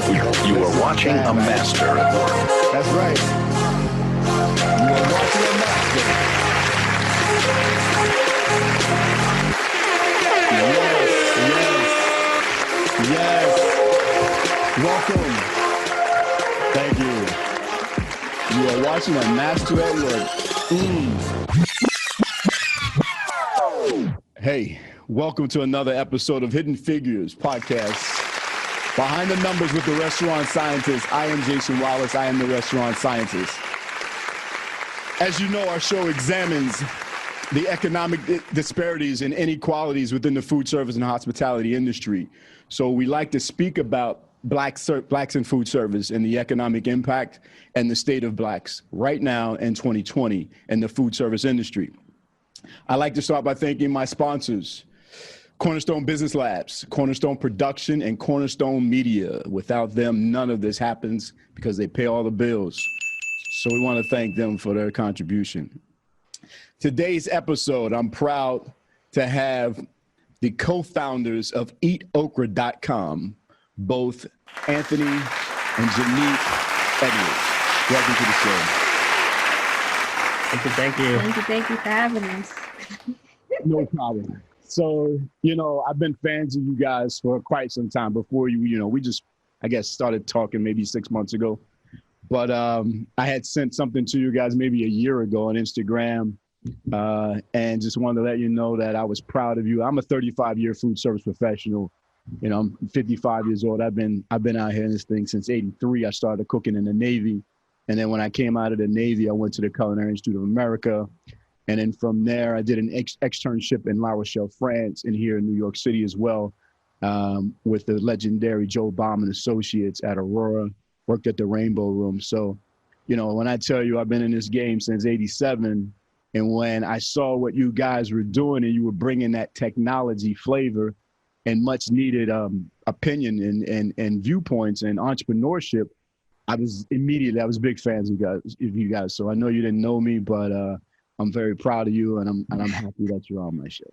You are watching a master at work. That's right. You are watching a master. Yes. Welcome. Thank you. You are watching a master at work. Hey, welcome to another episode of Hidden Figures podcast. Behind the numbers with the restaurant scientist. I am Jason Wallace. I am the restaurant scientist. As you know, our show examines the economic disparities and inequalities within the food service and hospitality industry. So we like to speak about blacks in food service and the economic impact and the state of blacks right now in 2020 in the food service industry. I like to start by thanking my sponsors, Cornerstone Business Labs, Cornerstone Production, and Cornerstone Media. Without them, none of this happens because they pay all the bills. So we want to thank them for their contribution. Today's episode, I'm proud to have the co-founders of EATOKRA.com, both Anthony and Janique Edwards. Welcome to the show. Thank you. Thank you for having us. No problem. So, I've been fans of you guys for quite some time before we just, I guess, started talking maybe 6 months ago. But I had sent something to you guys maybe a year ago on Instagram and just wanted to let you know that I was proud of you. I'm a 35-year food service professional. I'm 55 years old. I've been out here in this thing since '83. I started cooking in the Navy. And then when I came out of the Navy, I went to the Culinary Institute of America. And then from there, I did an externship in La Rochelle, France, and here in New York City as well, with the legendary Joe Baum and Associates at Aurora, worked at the Rainbow Room. So, when I tell you I've been in this game since '87, and when I saw what you guys were doing and you were bringing that technology flavor and much needed opinion and viewpoints and entrepreneurship, I was big fans of you guys. So I know you didn't know me, but I'm very proud of you, and I'm happy that you're on my show.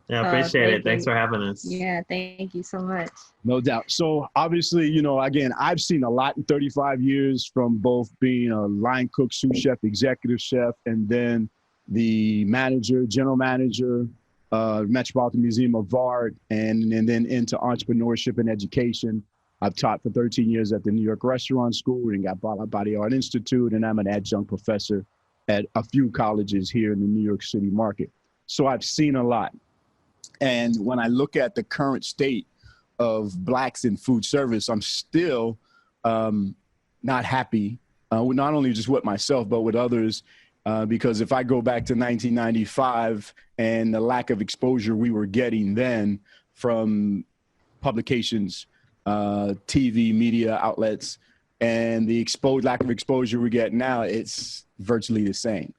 Yeah, appreciate it. Thanks for having us. Yeah, thank you so much. No doubt. So obviously, again, I've seen a lot in 35 years from both being a line cook, sous chef, executive chef, and then the general manager, Metropolitan Museum of Art, and then into entrepreneurship and education. I've taught for 13 years at the New York Restaurant School and got bought up by the Art Institute, and I'm an adjunct professor at a few colleges here in the New York City market. So I've seen a lot. And when I look at the current state of blacks in food service, I'm still not happy, not only just with myself, but with others, because if I go back to 1995 and the lack of exposure we were getting then from publications, TV, media outlets, and the lack of exposure we get now, it's virtually the same.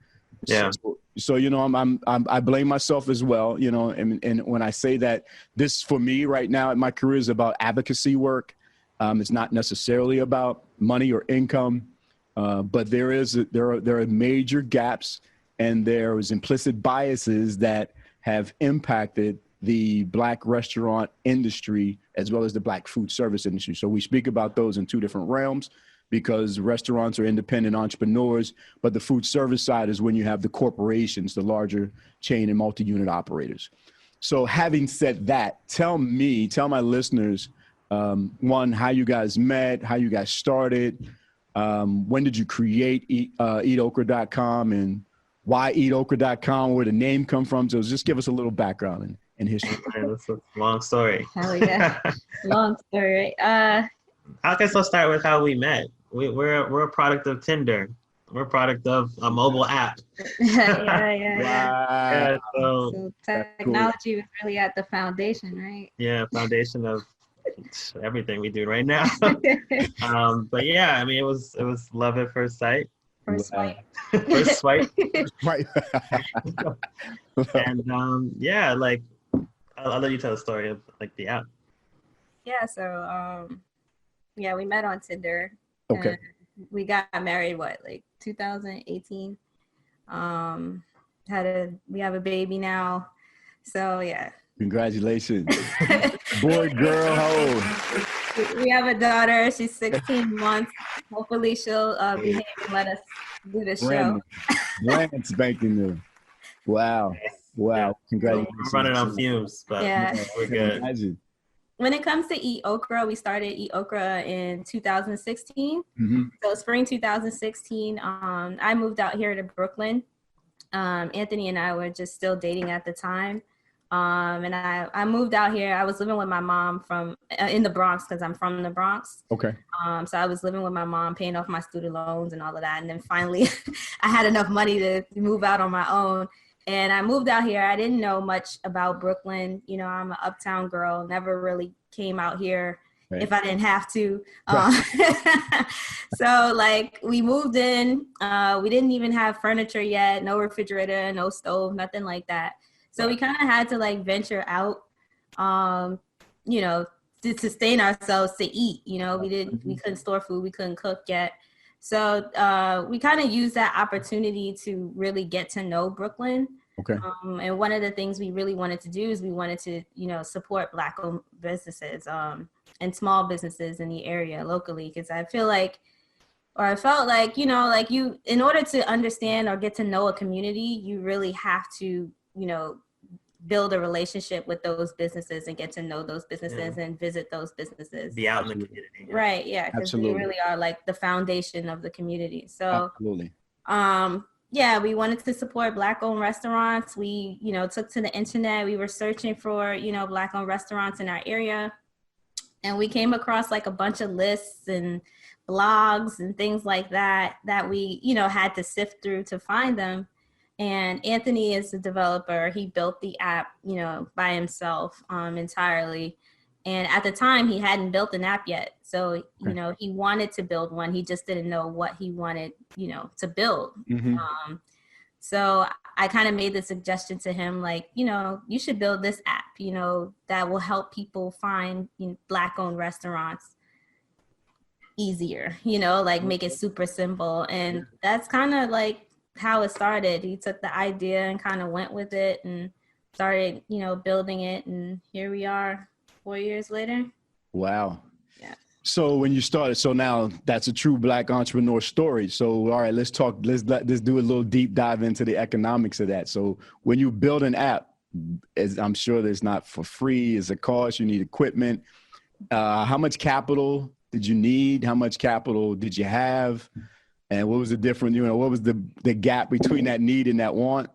Yeah. So I blame myself as well, and when I say that, this for me right now in my career is about advocacy work. It's not necessarily about money or income, but there are major gaps, and there is implicit biases that have impacted the black restaurant industry as well as the black food service industry. So we speak about those in two different realms, because restaurants are independent entrepreneurs, but the food service side is when you have the corporations, the larger chain and multi-unit operators. So having said that, tell my listeners, one, how you guys met, how you guys started, when did you create EATOKRA.com, and why EATOKRA.com, where the name come from? So just give us a little background in history. That's a long story. Hell yeah. Long story, right? I guess I'll start with how we met. We're a product of Tinder. We're a product of a mobile app. Yeah. Wow. So technology was really at the foundation, right? Yeah, foundation of everything we do right now. But yeah, I mean, it was love at first sight. First swipe. First swipe. Right. And yeah, like I'll let you tell the story of like the app. Yeah, so we met on Tinder. Okay. We got married, 2018. We have a baby now. So yeah. Congratulations. Boy, girl, how old? We have a daughter. She's 16 months. Hopefully she'll behave and let us do the show. Brand spanking new. Wow. Wow. Yeah. Congratulations. We're running on fumes, but Yeah. we're good. Imagine. When it comes to Eat Okra, we started Eat Okra in 2016. So spring 2016, I moved out here to Brooklyn. Anthony and I were just still dating at the time. And I moved out here. I was living with my mom from in the Bronx because I'm from the Bronx. Okay. So I was living with my mom, paying off my student loans and all of that. And then finally, I had enough money to move out on my own. And I moved out here. I didn't know much about Brooklyn. You know, I'm an uptown girl, never really came out here if I didn't have to. So like we moved in, we didn't even have furniture yet, no refrigerator, no stove, nothing like that. So we kind of had to like venture out, you know, to sustain ourselves to eat. You know, we couldn't store food, we couldn't cook yet. So we kind of used that opportunity to really get to know Brooklyn. Okay. And one of the things we really wanted to do is we wanted to, you know, support Black-owned businesses and small businesses in the area locally, because I felt like, you know, like in order to understand or get to know a community, you really have to, you know, build a relationship with those businesses and get to know those businesses and visit those businesses. Be out in the community. Yeah. Right. Yeah. Because they really are like the foundation of the community. So, yeah, we wanted to support Black-owned restaurants. We, you know, took to the internet. We were searching for, you know, Black-owned restaurants in our area. And we came across like a bunch of lists and blogs and things like that we, you know, had to sift through to find them. And Anthony is the developer. He built the app, you know, by himself entirely. And at the time, he hadn't built an app yet. So, you know, he wanted to build one. He just didn't know what he wanted, you know, to build. So I kind of made the suggestion to him, like, you know, you should build this app, you know, that will help people find, you know, Black-owned restaurants easier, you know, like make it super simple. And that's kind of like how it started. He took the idea and kind of went with it and started, you know, building it. And here we are 4 years later. Wow. Yeah. So when you started, so now that's a true Black entrepreneur story. So, all right, let's do a little deep dive into the economics of that. So when you build an app, I'm sure it's not for free. It's a cost. You need equipment. How much capital did you need? How much capital did you have? And what was the difference, you know, what was the gap between that need and that want?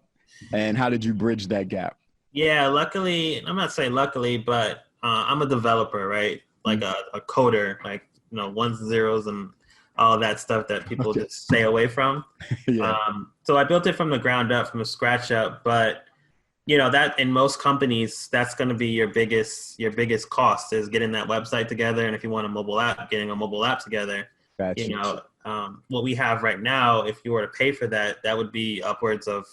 And how did you bridge that gap? Yeah, luckily, I'm not saying luckily, but I'm a developer, right? Like a coder, like, you know, ones and zeros and all of that stuff that people just stay away from. So I built it from the ground up, from the scratch up. But, you know, that in most companies, that's going to be your biggest cost is getting that website together. And if you want a mobile app, getting a mobile app together. Gotcha. You know, what we have right now, if you were to pay for that, that would be upwards of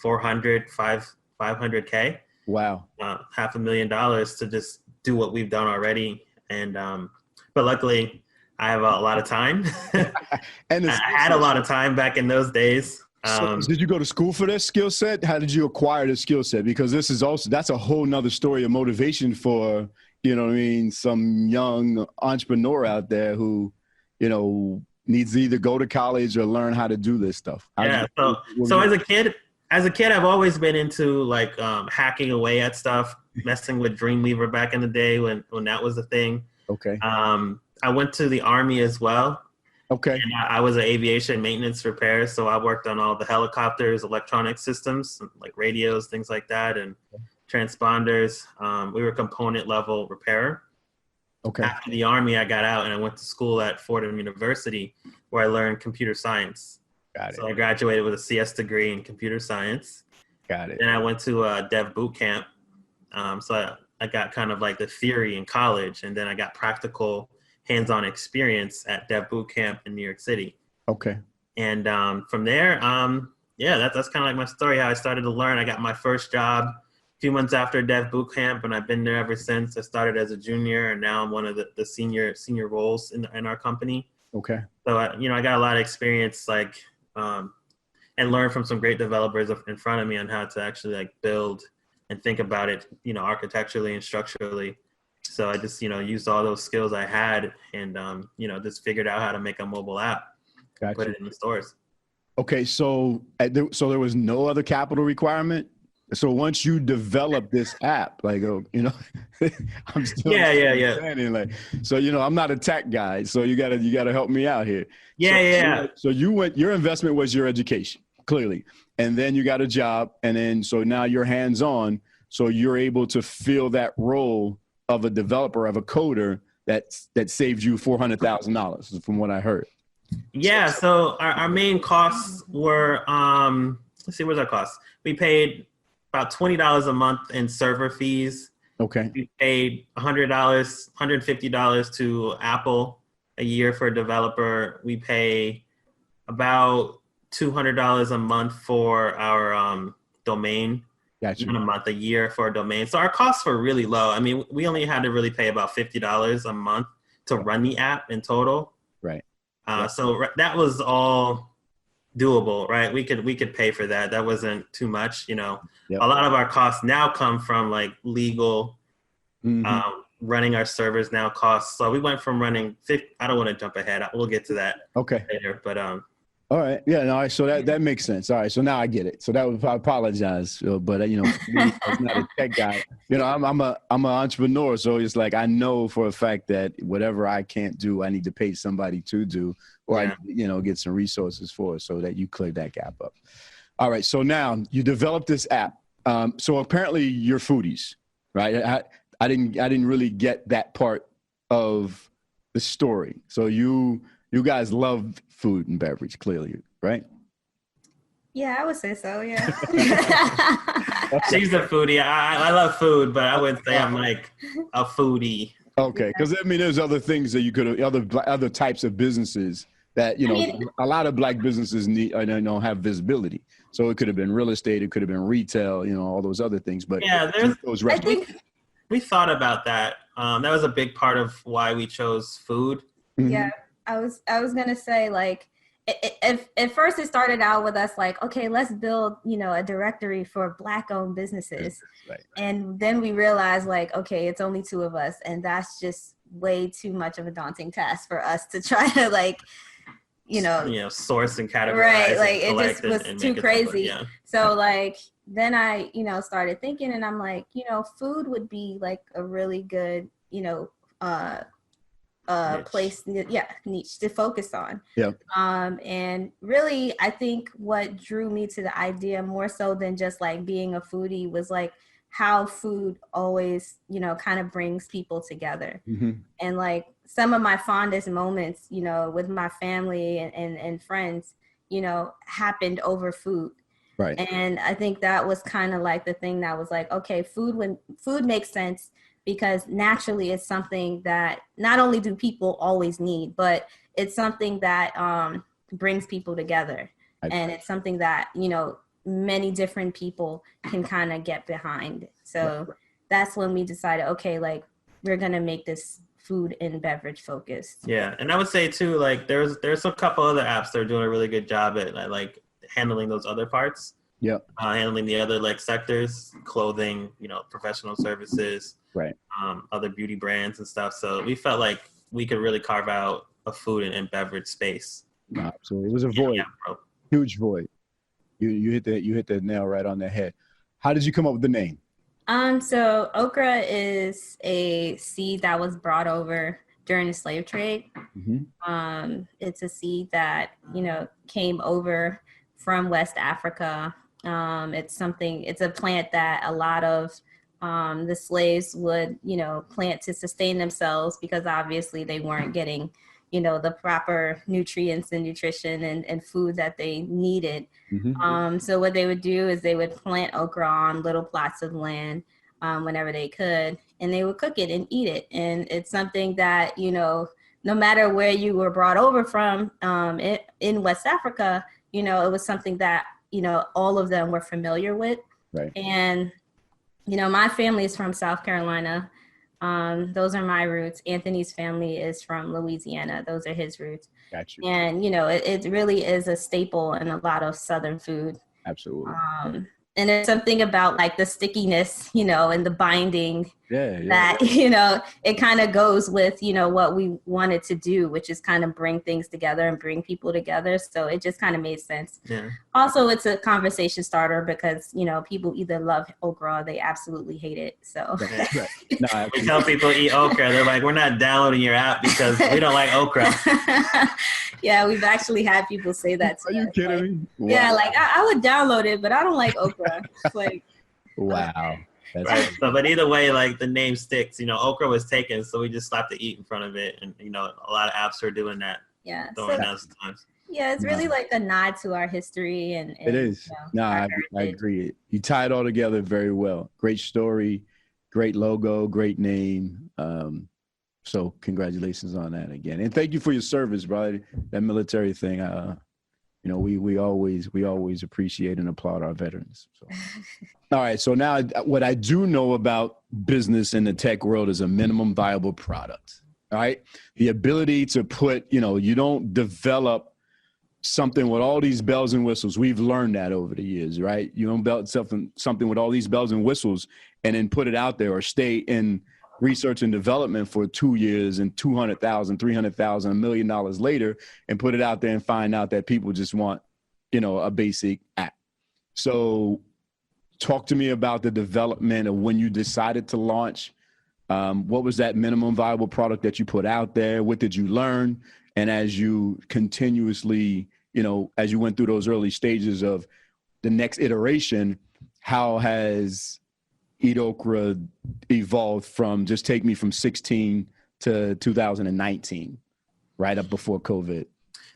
$500K. Wow. $500,000 to just do what we've done already. And, but luckily I have a lot of time. And I had a lot of time back in those days. So did you go to school for this skill set? How did you acquire this skill set? Because this is also, that's a whole nother story of motivation for, you know what I mean, some young entrepreneur out there who, you know, needs to either go to college or learn how to do this stuff. Yeah. So as a kid, I've always been into like hacking away at stuff, messing with Dreamweaver back in the day when that was a thing. Okay. I went to the Army as well. Okay. And I was an aviation maintenance repair, so I worked on all the helicopters, electronic systems, like radios, things like that, and transponders. We were component level repairer. Okay. After the Army, I got out and I went to school at Fordham University, where I learned computer science. Got it. So I graduated with a CS degree in computer science. Got it. Then I went to a dev boot camp. So I got kind of like the theory in college, and then I got practical hands-on experience at dev boot camp in New York City. Okay. And from there, yeah, that's kind of like my story, how I started to learn. I got my first job a few months after dev boot camp, and I've been there ever since. I started as a junior, and now I'm one of the senior roles in our company. Okay. So, I got a lot of experience, like, and learn from some great developers in front of me on how to actually like build and think about it, architecturally and structurally. So I just, used all those skills I had and, just figured out how to make a mobile app, put it in the stores. Okay. So there was no other capital requirement. So once you develop this app, like, I'm still understanding, like, so, I'm not a tech guy, so you gotta help me out here. So your investment was your education, clearly. And then you got a job, and then, so now you're hands-on, so you're able to fill that role of a developer, of a coder that saved you $400,000 from what I heard. Yeah. So our main costs were, let's see, what's our cost? We paid about $20 a month in server fees. Okay. We paid $100, $150 to Apple a year for a developer. We pay about $200 a month for our domain. Gotcha. Not a month, a year for a domain. So our costs were really low. I mean, we only had to really pay about $50 a month to run the app in total. Right. So that was all doable, right? We could pay for that. That wasn't too much, Yep. A lot of our costs now come from like legal, running our servers now costs. So we went from running I don't want to jump ahead. We'll get to that later, but all right. Yeah. No. So that makes sense. All right. So now I get it. So I apologize, but me, I'm not a tech guy. I'm an entrepreneur, so it's like I know for a fact that whatever I can't do, I need to pay somebody to do, or I get some resources for, so that you clear that gap up. All right. So now you developed this app. So apparently you're foodies, right? I didn't really get that part of the story. So you guys love food and beverage, clearly, right? Yeah, I would say so. Yeah. She's a foodie. I love food, but I wouldn't say I'm like a foodie. Okay, because there's other things that you could, other types of businesses that a lot of Black businesses need, don't have visibility. So it could have been real estate, it could have been retail, all those other things. But yeah, we thought about that. That was a big part of why we chose food. Yeah, I was gonna say, like, at first it started out with us like, okay, let's build, a directory for Black-owned businesses. Right. And then we realized, like, okay, it's only 2 of us, and that's just way too much of a daunting task for us to try to, like, source and categorize. Right, like it just was too crazy. So like then I, started thinking, and I'm like, food would be like a really good, place, niche to focus on. Yeah. And really, I think what drew me to the idea more so than just like being a foodie was like how food always, kind of brings people together. And like some of my fondest moments, with my family and friends, happened over food. Right. And I think that was kind of like the thing that was like, okay, food makes sense, because naturally it's something that not only do people always need, but it's something that brings people together. And it's something that, many different people can kind of get behind. So that's when we decided, okay, like we're going to make this food and beverage focused. Yeah. And I would say too, like there's a couple other apps that are doing a really good job at like handling those other parts. Yeah. Handling the other like sectors, clothing, professional services, right. Other beauty brands and stuff. So we felt like we could really carve out a food and beverage space. No, absolutely. It was a void, huge void. You hit the nail right on the head. How did you come up with the name? So okra is a seed that was brought over during the slave trade. It's a seed that, came over from West Africa. It's a plant that a lot of the slaves would, plant to sustain themselves, because obviously they weren't getting, the proper nutrients and nutrition and food that they needed. So what they would do is they would plant okra on little plots of land whenever they could, and they would cook it and eat it. And it's something that, no matter where you were brought over from in West Africa, it was something that, all of them were familiar with. Right. And, my family is from South Carolina. Those are my roots. Anthony's family is from Louisiana. Those are his roots. Gotcha. And, it really is a staple in a lot of Southern food. Absolutely. And there's something about like the stickiness, and the binding that, you know, it kind of goes with, you know, what we wanted to do, which is kind of bring things together and bring people together. So it just kind of made sense. Yeah. Also, it's a conversation starter because, you know, people either love okra or they absolutely hate it. So we tell people eat okra. They're like, we're not downloading your app because we don't like okra. Yeah, we've actually had people say that to us. Are you kidding me? Wow. Yeah, like I would download it, but I don't like okra. It's like, wow. That's right. So, but either way, like the name sticks. You know, okra was taken, so we just slapped the eat in front of it, and you know, a lot of apps are doing that. Yeah. Yeah, it's really like a nod to our history, and it is. You know, I agree. You tie it all together very well. Great story, great logo, great name. So congratulations on that again, and thank you for your service, brother. That military thing. You know, we always appreciate and applaud our veterans. So. All right. So now what I do know about business in the tech world is a minimum viable product. All right. The ability to put, you know, you don't develop something with all these bells and whistles. We've learned that over the years, right? You don't build something with all these bells and whistles and then put it out there or stay in research and development for 2 years and $200,000, $300,000, $1 million later and put it out there and find out that people just want, you know, a basic app. So talk to me about the development of when you decided to launch. What was that minimum viable product that you put out there? What did you learn? And as you continuously, you know, as you went through those early stages of the next iteration, how has EATOKRA evolved from just take me from 16 to 2019, right up before COVID?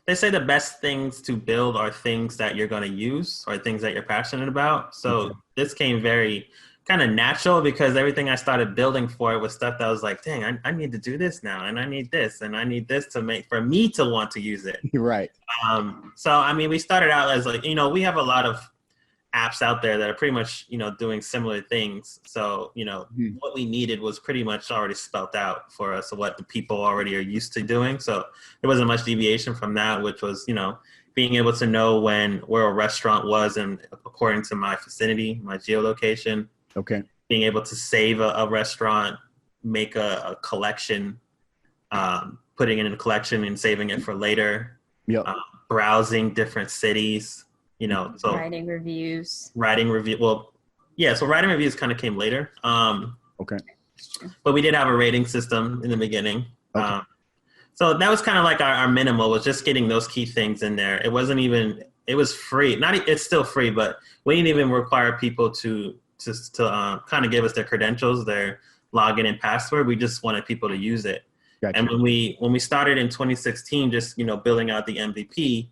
They say the best things to build are things that you're going to use or things that you're passionate about. So this came very kind of natural because everything I started building for it was stuff that was like, dang, I need to do this now. And I need this and I need this to make for me to want to use it. Right. So, I mean, we started out as like, you know, we have a lot of apps out there that are pretty much, you know, doing similar things. So, you know, what we needed was pretty much already spelt out for us, what the people already are used to doing. So there wasn't much deviation from that, which was, you know, being able to know where a restaurant was and according to my vicinity, my geolocation. Okay. Being able to save a restaurant, make a collection, putting it in a collection and saving it for later. Yep. Browsing different cities. You know, so writing reviews. Well, yeah. So writing reviews kind of came later. Okay. But we did have a rating system in the beginning. Okay. So that was kind of like our minimal was just getting those key things in there. It wasn't even. It was free. It's still free, but we didn't even require people to kind of give us their credentials, their login and password. We just wanted people to use it. Gotcha. And when we started in 2016, just you know building out the MVP.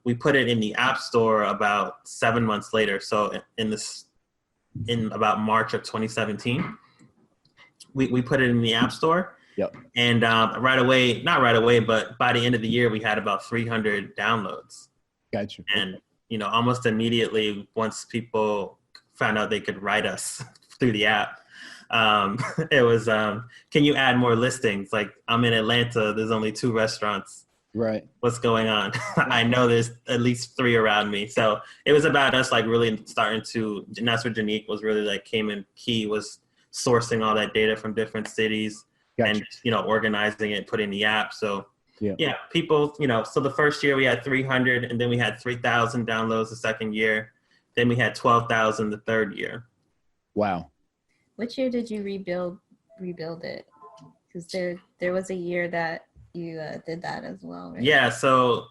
We put it in the App Store about 7 months later. So in about March of 2017, we put it in the App Store. Yep. And not right away, but by the end of the year, we had about 300 downloads. Gotcha. And, you know, almost immediately, once people found out they could write us through the app, it was, can you add more listings? Like, I'm in Atlanta, there's only 2 restaurants. Right. What's going on? I know there's at least 3 around me. So it was about us like really starting to, and that's where Janique was really like came in key, was sourcing all that data from different cities. Gotcha. And, you know, organizing it, putting the app. So yeah, people, you know, so the first year we had 300 and then we had 3,000 downloads the second year. Then we had 12,000 the third year. Wow. Which year did you rebuild it? Because there was a year that you did that as well, right? Yeah, so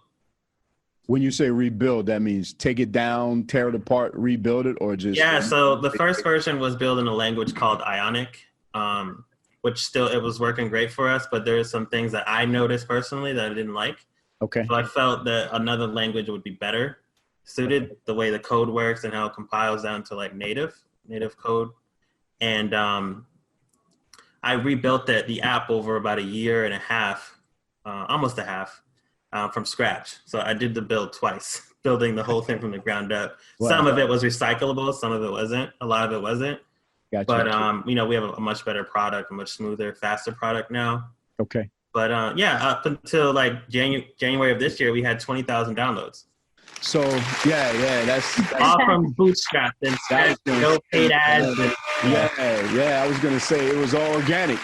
when you say rebuild, that means take it down, tear it apart, rebuild it, or just... Yeah, so the first version was built in a language called Ionic, which still, it was working great for us, but there are some things that I noticed personally that I didn't like. Okay. So I felt that another language would be better suited, the way the code works and how it compiles down to like native code. And I rebuilt the app over about a year and a half, almost a half, from scratch. So I did the build twice, building the whole thing from the ground up. Wow. Some of it was recyclable, some of it wasn't. A lot of it wasn't. Gotcha. But you know, we have a much better product, a much smoother, faster product now. Okay. But yeah, up until like January of this year, we had 20,000 downloads. So yeah, that's all from Bootstrap and no paid ads. Yeah. I was gonna say it was all organic.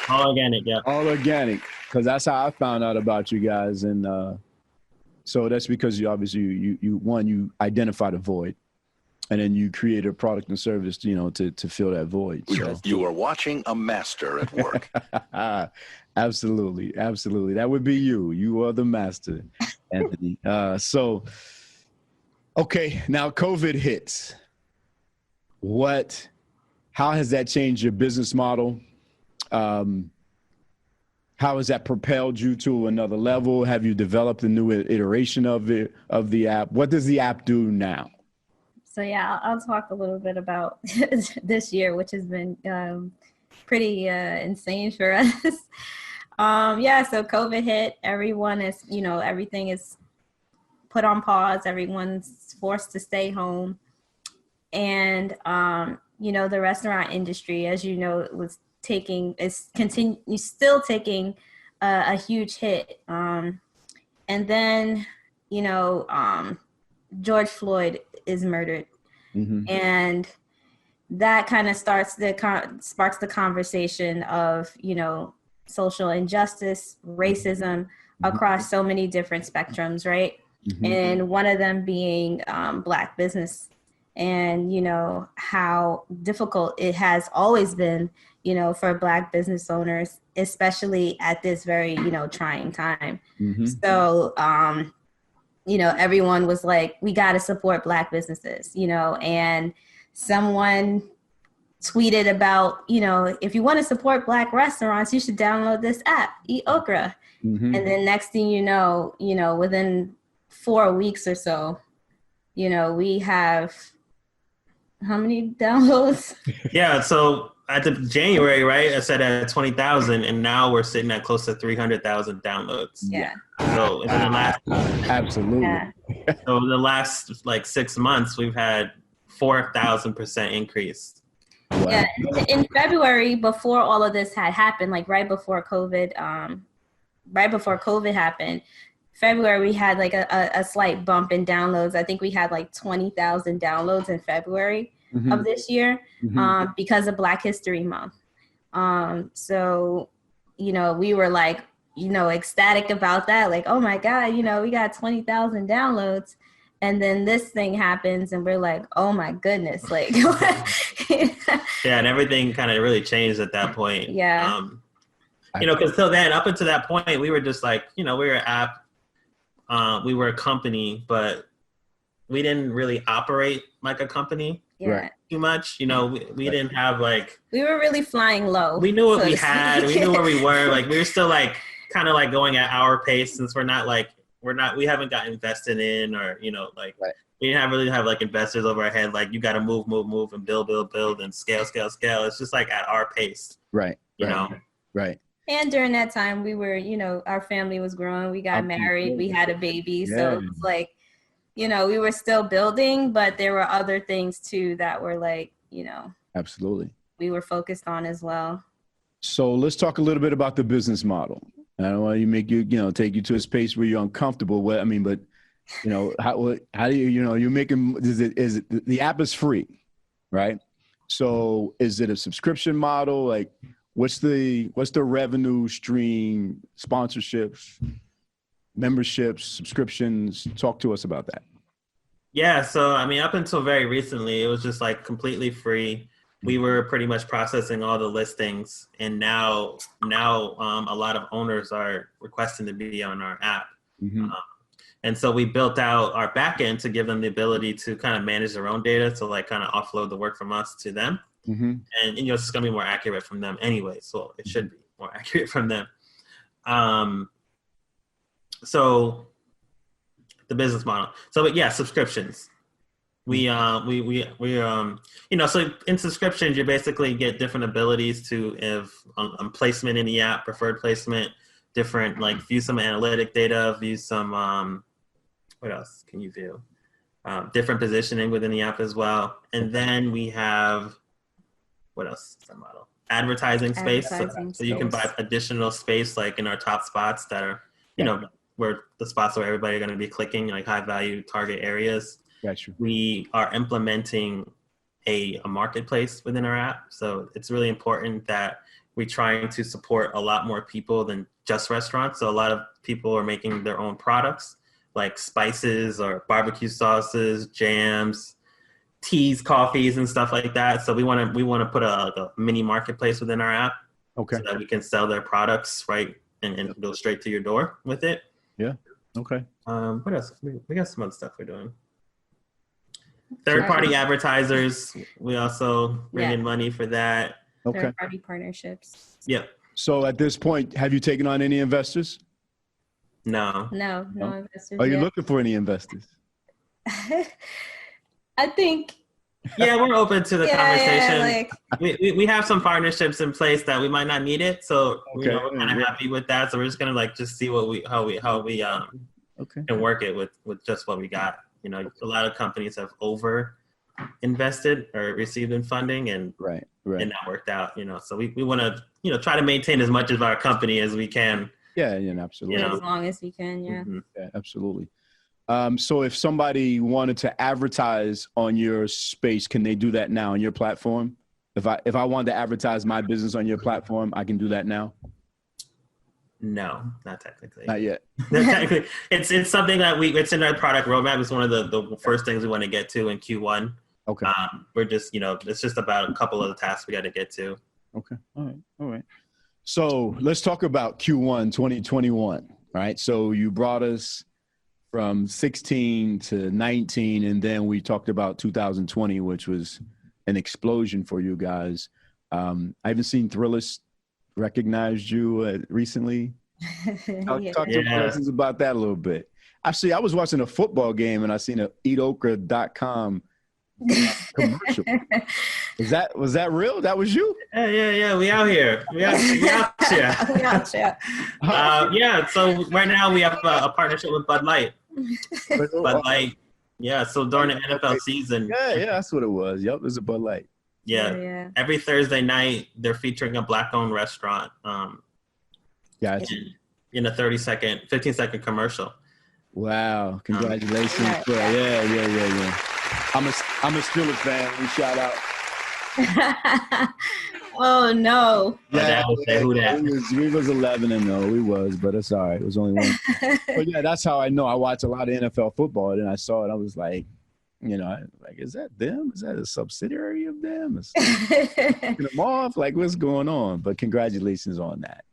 All organic, yeah. All organic, because that's how I found out about you guys, and so that's because you obviously you identified a void, and then you create a product and service, to fill that void. So. You are watching a master at work. Absolutely. That would be you. You are the master, Anthony. Okay, now COVID hits. How has that changed your business model? How has that propelled you to another level? Have you developed a new iteration of the app? What does the app do now? So yeah, I'll talk a little bit about this year, which has been pretty insane for us. So COVID hit. Everyone is, everything is put on pause. Everyone's forced to stay home, and the restaurant industry, as you know, is still taking a huge hit. And then, George Floyd is murdered. Mm-hmm. And that kind of sparks the conversation of, social injustice, racism across so many different spectrums, right? Mm-hmm. And one of them being Black business, and, how difficult it has always been, for Black business owners, especially at this very, trying time. Mm-hmm. So, everyone was like, we got to support Black businesses, and someone tweeted about, if you want to support Black restaurants, you should download this app, EATOKRA. Mm-hmm. And then next thing you know, within 4 weeks or so, we have how many downloads? Yeah, so at the January, right, I said at 20,000, and now we're sitting at close to 300,000 downloads. Yeah. So in the last, absolutely. Yeah. So in the last 6 months, we've had 4,000% increase. Wow. Yeah. In February, before all of this had happened, right before COVID happened, February we had a slight bump in downloads. I think we had 20,000 downloads in February of this year, because of Black History Month. So, we were ecstatic about that. Oh my God, we got 20,000 downloads. And then this thing happens and we're like, oh my goodness. Yeah, and everything kind of really changed at that point. Yeah. Because till then, up until that point, we were just we were an app. We were a company, but we didn't really operate like a company too much. We didn't have we were really flying low. We knew what we had. We knew where we were. We were still kind of going at our pace, since we haven't got invested in, or, we didn't really have investors over our head. You got to move and build and scale. It's just at our pace. Right. Right. And during that time, we were, our family was growing. We got married. We had a baby. Yeah. So it's we were still building, but there were other things too that were absolutely, we were focused on as well. So let's talk a little bit about the business model. I don't want to take you to a space where you're uncomfortable. But how do you're making, is it the app is free, right? So is it a subscription model? What's the revenue stream, sponsorships, memberships, subscriptions? Talk to us about that. Yeah. So, up until very recently, it was just completely free. We were pretty much processing all the listings, and now a lot of owners are requesting to be on our app. Mm-hmm. And so we built out our backend to give them the ability to kind of manage their own data, to kind of offload the work from us to them. Mm-hmm. And it's going to be more accurate from them anyway, so it should be more accurate from them. So the business model. So, but yeah, subscriptions. So in subscriptions, you basically get different abilities to placement in the app, preferred placement, different view some analytic data, view some what else can you view? Different positioning within the app as well. And then we have, what else is our model? Advertising space. So you can buy additional space in our top spots that are, where the spots where everybody are going to be clicking, high value target areas. Gotcha. We are implementing a marketplace within our app. So it's really important that we're trying to support a lot more people than just restaurants. So a lot of people are making their own products like spices or barbecue sauces, jams, teas, coffees, and stuff like that. So we want to put a mini marketplace within our app, okay, so that we can sell their products right and go straight to your door with it. Yeah. Okay. What else? We got some other stuff we're doing. Third-party advertisers. We also bring in money for that. Okay. Third-party partnerships. Yep. So at this point, have you taken on any investors? No. No investors. Are you looking for any investors? I think. Yeah, we're open to the conversation. Yeah, like, we have some partnerships in place that we might not need it, so okay, we're kind of happy with that. So we're just gonna just see how we can work it with just what we got. A lot of companies have over invested or received in funding and right. and not worked out. So we want to try to maintain as much of our company as we can. Yeah, absolutely. as long as we can, yeah. Mm-hmm. Yeah, absolutely. So if somebody wanted to advertise on your space, can they do that now on your platform? If I wanted to advertise my business on your platform, I can do that now? No, not technically. Not yet. Technically, it's something that it's in our product roadmap. It's one of the first things we want to get to in Q1. Okay. We're just, it's just about a couple of the tasks we got to get to. Okay. All right. So let's talk about Q1 2021. All right. So you brought us from 16 to 19, and then we talked about 2020, which was an explosion for you guys. I haven't seen Thrillist recognized you recently. Talk to us about that a little bit. Actually, I was watching a football game and I seen a EATOKRA.com commercial. Was that real? That was you? Yeah. We out here. We out here. Yeah. So right now we have a partnership with Bud Light. Bud Light. Yeah. So during the NFL season. Yeah. That's what it was. Yep. It was a Bud Light. Yeah. Every Thursday night they're featuring a Black-owned restaurant. In a 15-second commercial. Wow! Congratulations! Yeah. I'm a Steelers fan. We shout out. Oh no! Yeah, who that? We was 11-0. We was, but it's all right. It was only one. But yeah, that's how I know. I watch a lot of NFL football, and I saw it. I was like, is that them? Is that a subsidiary of them? Taking them off? Like, what's going on? But congratulations on that.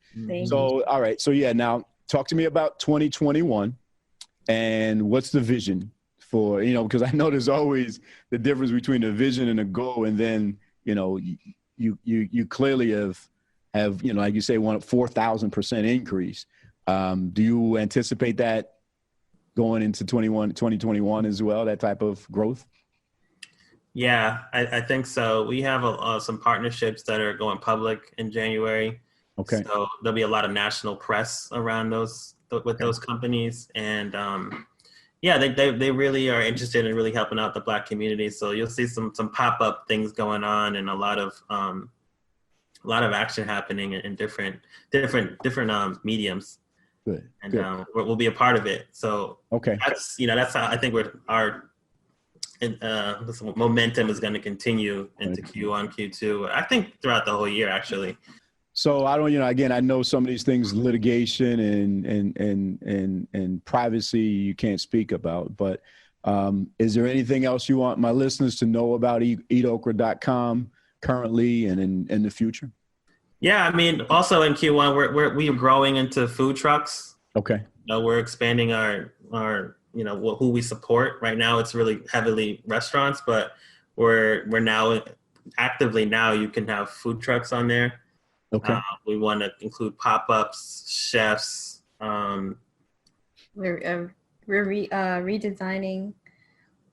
So, all right. So yeah, now talk to me about 2021 and what's the vision for, because I know there's always the difference between a vision and a goal. And then, you clearly have, like you say, 4,000% increase. Do you anticipate that going into 2021 as well, that type of growth? Yeah, I think so. We have some partnerships that are going public in January. Okay. So there'll be a lot of national press around those companies, and they really are interested in really helping out the Black community. So you'll see some pop-up things going on, and a lot of action happening in different mediums. Good. And we'll be a part of it. So that's how I think our momentum is going to continue into Q1, Q2. I think throughout the whole year, actually. So I don't, again, I know some of these things, litigation and privacy, you can't speak about, but is there anything else you want my listeners to know about EATOKRA.com currently and in the future? Yeah, I mean, also in Q1, we're growing into food trucks. Okay. We're expanding our who we support. Right now, it's really heavily restaurants, but we're now actively you can have food trucks on there. Okay. We want to include pop-ups, chefs. We're redesigning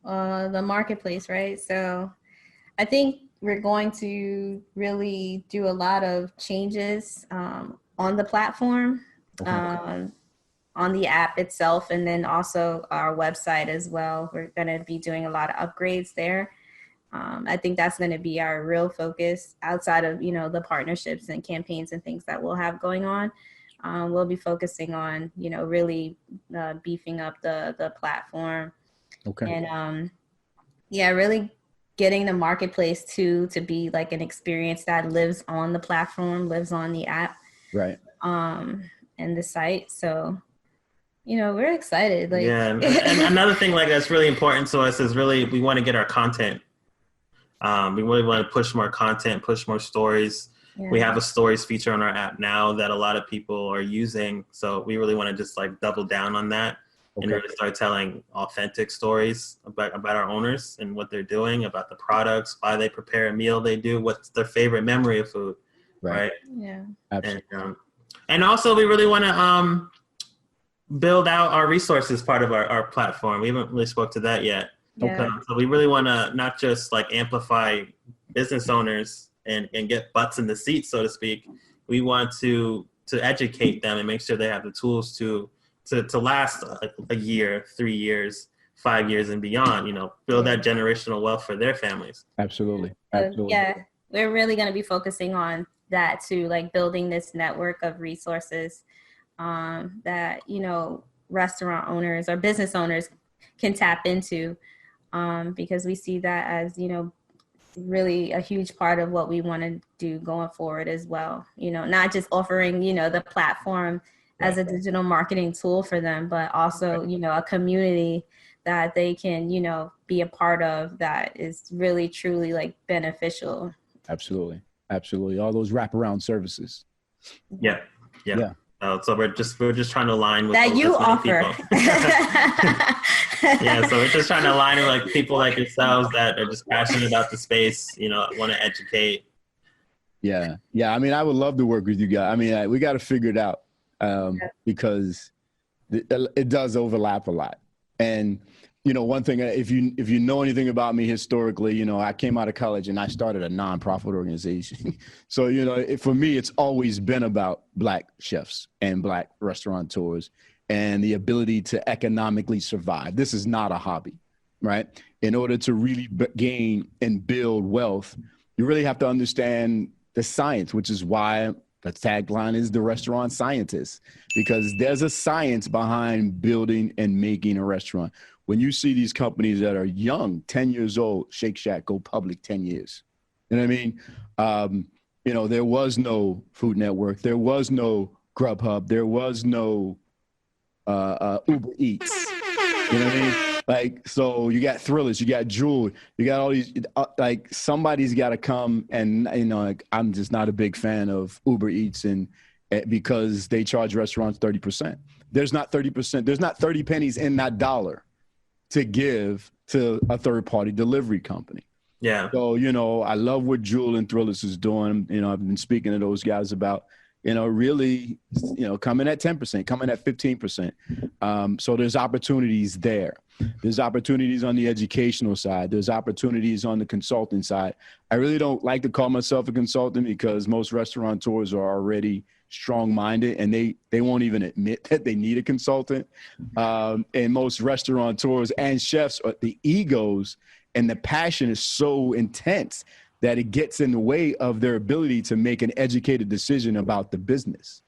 the marketplace, right? So I think we're going to really do a lot of changes on the platform, on the app itself, and then also our website as well. We're going to be doing a lot of upgrades there. I think that's going to be our real focus outside of, the partnerships and campaigns and things that we'll have going on. We'll be focusing on, really beefing up the platform. Okay. And, really getting the marketplace to be like an experience that lives on the platform, lives on the app, right? And the site. So, you know, we're excited. Like, yeah, and another thing like that's really important to us is really we want to get our content. We really want to push more content, push more stories. Yeah. We have a stories feature on our app now that a lot of people are using. So we really want to just like double down on that and really start telling authentic stories about our owners and what they're doing, about the products, why they prepare a meal they do, what's their favorite memory of food, right? Yeah, absolutely. And also we really want to build out our resources part of our platform. We haven't really spoke to that yet. Yeah. So we really want to not just like amplify business owners and get butts in the seats, so to speak. We want to educate them and make sure they have the tools to last a year, 3 years, 5 years and beyond, you know, build that generational wealth for their families. Absolutely. Yeah, we're really going to be focusing on that too, like building this network of resources that, you know, restaurant owners or business owners can tap into, because we see that as, you know, really a huge part of what we want to do going forward as well. You know, not just offering, you know, the platform as a digital marketing tool for them, but also, you know, a community that they can, you know, be a part of that is really, truly like beneficial. Absolutely. Absolutely. All those wraparound services. Yeah. So we're just trying to align with that you offer. Yeah, so we're just trying to align with like people like yourselves that are just passionate about the space, you know, want to educate. Yeah. I mean, I would love to work with you guys. I mean, we got to figure it out because it does overlap a lot. And you know, one thing, if you know anything about me historically, you know, I came out of college and I started a nonprofit organization. So, you know, for me, it's always been about Black chefs and Black restaurateurs and the ability to economically survive. This is not a hobby, right? In order to really gain and build wealth, you really have to understand the science, which is why the tagline is the restaurant scientist, because there's a science behind building and making a restaurant. When you see these companies that are young, 10 years old, Shake Shack go public 10 years. You know what I mean? You know, there was no Food Network. There was no Grubhub. There was no Uber Eats. You know what I mean? Like, so you got Thrillers, you got Jewel, you got all these, like somebody's got to come and, you know, like, I'm just not a big fan of Uber Eats and because they charge restaurants 30%. There's not 30%. There's not 30 pennies in that dollar to give to a third-party delivery company. Yeah. So, you know, I love what Jewel and Thrillers is doing. You know, I've been speaking to those guys about, you know, really, you know, coming at 10%, coming at 15%. So there's opportunities there. There's opportunities on the educational side. There's opportunities on the consulting side. I really don't like to call myself a consultant because most restaurateurs are already strong-minded and they won't even admit that they need a consultant. And most restaurateurs and chefs, the egos and the passion is so intense that it gets in the way of their ability to make an educated decision about the business.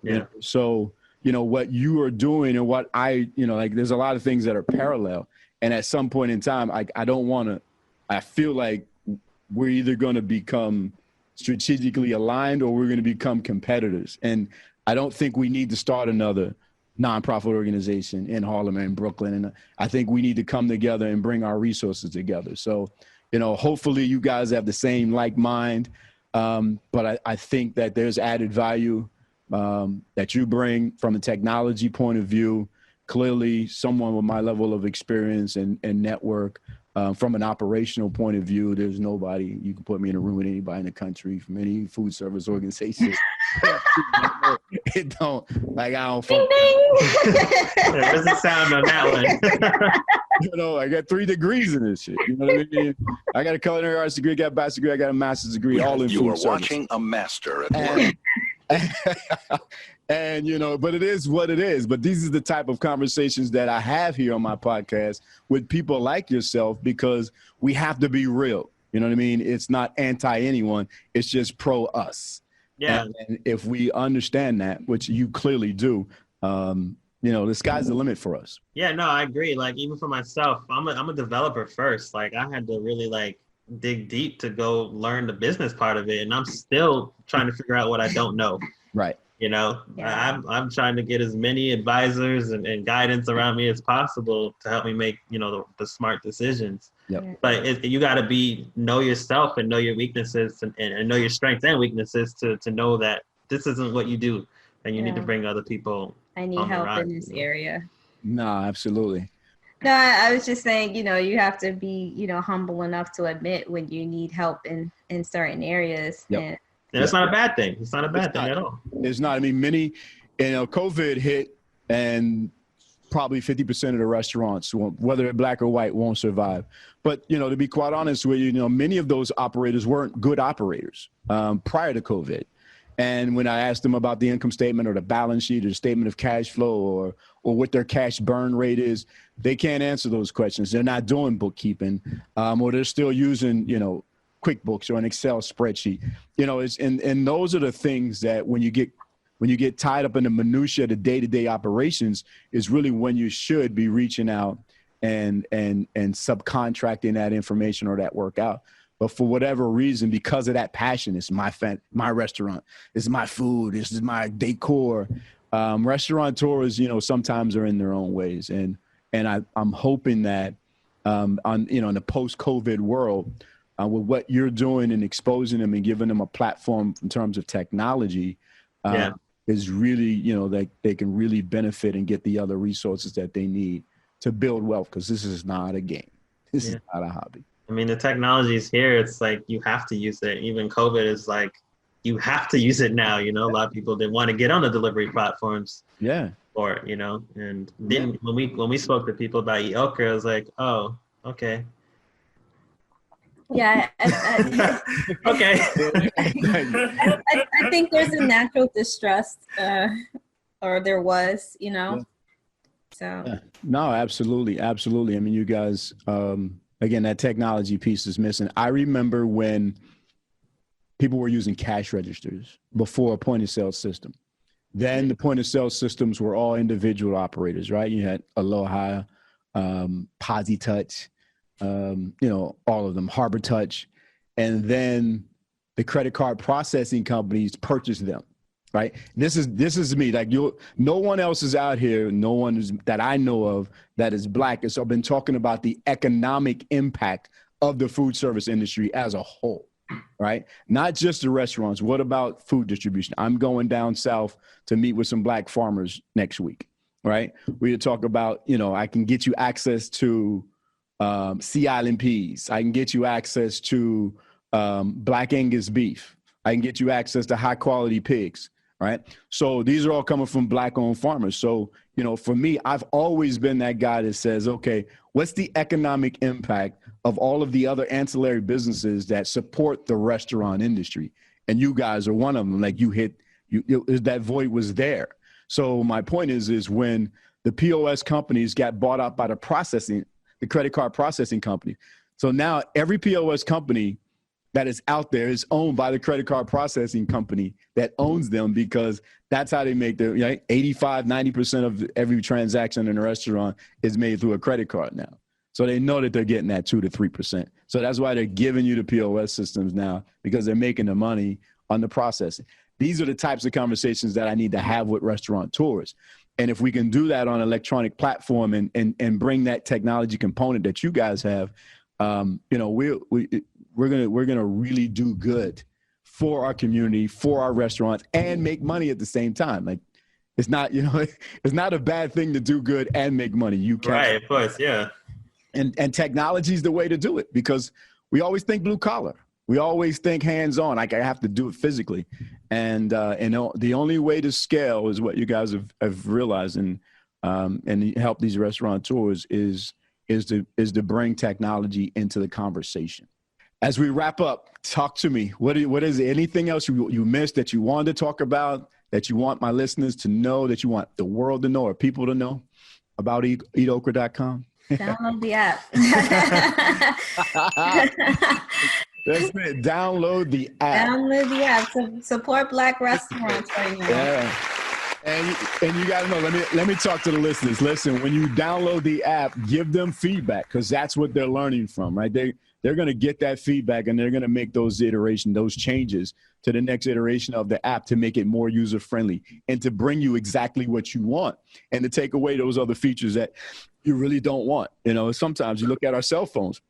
Yeah. You know? So, you know, what you are doing and what you know, like there's a lot of things that are parallel. And at some point in time, I feel like we're either going to become strategically aligned or we're going to become competitors. And I don't think we need to start another nonprofit organization in Harlem and Brooklyn. And I think we need to come together and bring our resources together. So, you know, hopefully you guys have the same like mind. But I think that there's added value that you bring from a technology point of view. Clearly, someone with my level of experience and network, from an operational point of view, there's nobody, you can put me in a room with anybody in the country from any food service organization. It don't, like, I don't fuck. Where's the sound on that one? You know, I got 3 degrees in this shit. You know what I mean? I got a culinary arts degree, I got a bachelor's degree, I got a master's degree, all in food service. You are watching a master at work. And, you know, but it is what it is. But these are the type of conversations that I have here on my podcast with people like yourself, because we have to be real. You know what I mean? It's not anti anyone. It's just pro us. Yeah. And if we understand that, which you clearly do, you know, the sky's the limit for us. Yeah, no, I agree. Like, even for myself, I'm a developer first. Like, I had to really like dig deep to go learn the business part of it, and I'm still trying to figure out what I don't know. Right. You know, I'm trying to get as many advisors and guidance around me as possible to help me make, you know, the smart decisions. Yep. But you got to know yourself and know your weaknesses and know your strengths and weaknesses to know that this isn't what you do, and you need to bring other people. I need help in this area. No, absolutely. No, I was just saying, you know, you have to be, you know, humble enough to admit when you need help in certain areas. Yep. And it's not a bad thing. It's not a bad thing at all. It's not. I mean, COVID hit, and probably 50% of the restaurants, whether they're black or white, won't survive. But, you know, to be quite honest with you, you know, many of those operators weren't good operators prior to COVID. And when I asked them about the income statement or the balance sheet or the statement of cash flow or what their cash burn rate is, they can't answer those questions. They're not doing bookkeeping, or they're still using, you know, QuickBooks or an Excel spreadsheet. You know, and those are the things that when you get tied up in the minutia of the day-to-day operations is really when you should be reaching out and subcontracting that information or that work out. But for whatever reason, because of that passion, it's my restaurant, it's my food, this is my decor. Restaurateurs, you know, sometimes are in their own ways, and I'm hoping that in the post-COVID world, with what you're doing and exposing them and giving them a platform in terms of technology, is really, you know, that they can really benefit and get the other resources that they need to build wealth, because this is not a game. This is not a hobby. I mean, the technology is here. It's like you have to use it. Even COVID is like you have to use it now. You know, a lot of people didn't want to get on the delivery platforms. Yeah. Or, you know, and then when we spoke to people about EATOKRA, I was like, oh, okay. Yeah. Okay. I think there's a natural distrust, or there was, you know. Yeah. So. Yeah. No, absolutely, absolutely. I mean, you guys, again, that technology piece is missing. I remember when people were using cash registers before a point of sale system. Then the point of sale systems were all individual operators, right? You had Aloha, PosiTouch, you know, all of them, Harbor Touch. And then the credit card processing companies purchased them, right? This is me. Like, no one else is out here. No one is, that I know of that is black. So I've been talking about the economic impact of the food service industry as a whole, right? Not just the restaurants. What about food distribution? I'm going down south to meet with some black farmers next week, right? We talk about, you know, I can get you access to Sea Island peas. I can get you access to Black Angus beef. I can get you access to high quality pigs, right? So these are all coming from black owned farmers. So, you know, for me, I've always been that guy that says, okay, what's the economic impact of all of the other ancillary businesses that support the restaurant industry? And you guys are one of them. Like, that void was there. So my point is when the POS companies got bought out by the credit card processing company. So now every POS company that is out there is owned by the credit card processing company that owns them, because that's how they make their, right? 85, 90% of every transaction in a restaurant is made through a credit card now. So they know that they're getting that 2 to 3%. So that's why they're giving you the POS systems now, because they're making the money on the processing. These are the types of conversations that I need to have with restaurateurs. And if we can do that on an electronic platform and bring that technology component that you guys have, you know, we're gonna really do good for our community, for our restaurants, and make money at the same time. Like, it's not, you know, it's not a bad thing to do good and make money. You can, right? Of course, yeah. And technology is the way to do it, because we always think blue collar. We always think hands on. Like, I have to do it physically, and the only way to scale is what you guys have realized, and help these restaurateurs is to bring technology into the conversation. As we wrap up, talk to me. What is it? Anything else you missed that you wanted to talk about, that you want my listeners to know, that you want the world to know or people to know about EatOkra.com? Download the app. That's it. Download the app. Download the app. Support black restaurants right now. Yeah. And you got to know, let me talk to the listeners. Listen, when you download the app, give them feedback, because that's what they're learning from, right? they're going to get that feedback and they're going to make those changes to the next iteration of the app to make it more user-friendly and to bring you exactly what you want and to take away those other features that you really don't want. You know, sometimes you look at our cell phones.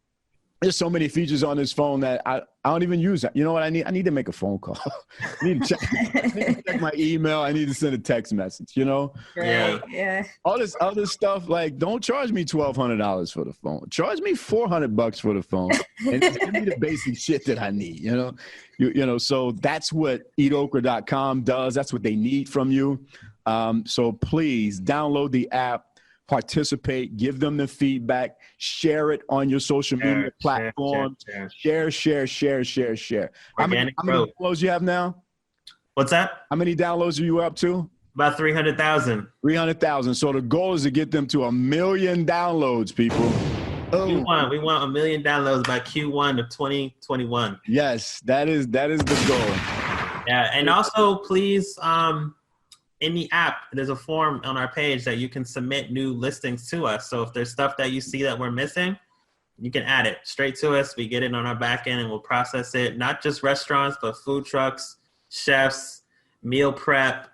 There's so many features on this phone that I don't even use that. You know what I need? I need to make a phone call. I need to check my email. I need to send a text message, you know? Right. Yeah. All this other stuff, like, don't charge me $1,200 for the phone. Charge me $400 for the phone and give me the basic shit that I need, you know? You know, so that's what EatOkra.com does. That's what they need from you. So please download the app. Participate, give them the feedback, share it on your social media platforms. Share. How many downloads you have now? What's that? How many downloads are you up to? About 300,000. 300,000. So the goal is to get them to 1 million downloads, people. We want 1 million downloads by Q1 of 2021. Yes, that is the goal. Yeah, and also please, in the app, there's a form on our page that you can submit new listings to us. So if there's stuff that you see that we're missing, you can add it straight to us. We get it on our back end and we'll process it. Not just restaurants, but food trucks, chefs, meal prep,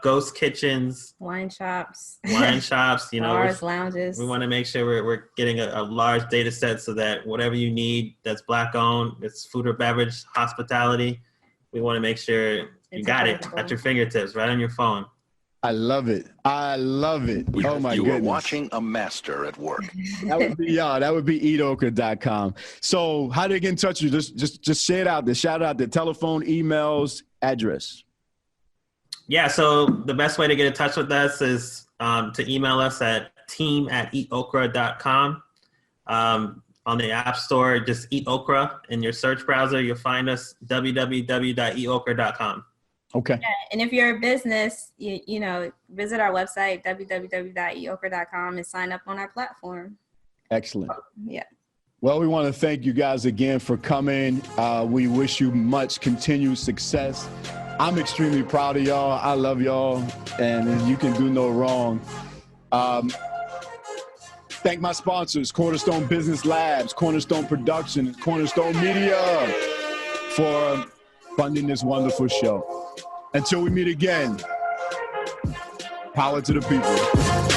ghost kitchens, wine shops, you know, bars, lounges. We want to make sure we're getting a large data set so that whatever you need that's Black owned, it's food or beverage, hospitality, we want to make sure you got it at your fingertips, right on your phone. I love it. Oh my goodness. You are watching a master at work. That would be EatOkra.com. So how do they get in touch with you? Just say it out there. Shout out the telephone, emails, address. Yeah, so the best way to get in touch with us is to email us at team@eatokra.com. On the App Store, just Eat Okra in your search browser. You'll find us www.eatokra.com. Okay. Yeah, and if you're a business, you know, visit our website, www.eatokra.com, and sign up on our platform. Excellent. Yeah. Well, we want to thank you guys again for coming. We wish you much continued success. I'm extremely proud of y'all. I love y'all, and you can do no wrong. Thank my sponsors, Cornerstone Business Labs, Cornerstone Production, and Cornerstone Media for funding this wonderful show. Until we meet again, power to the people.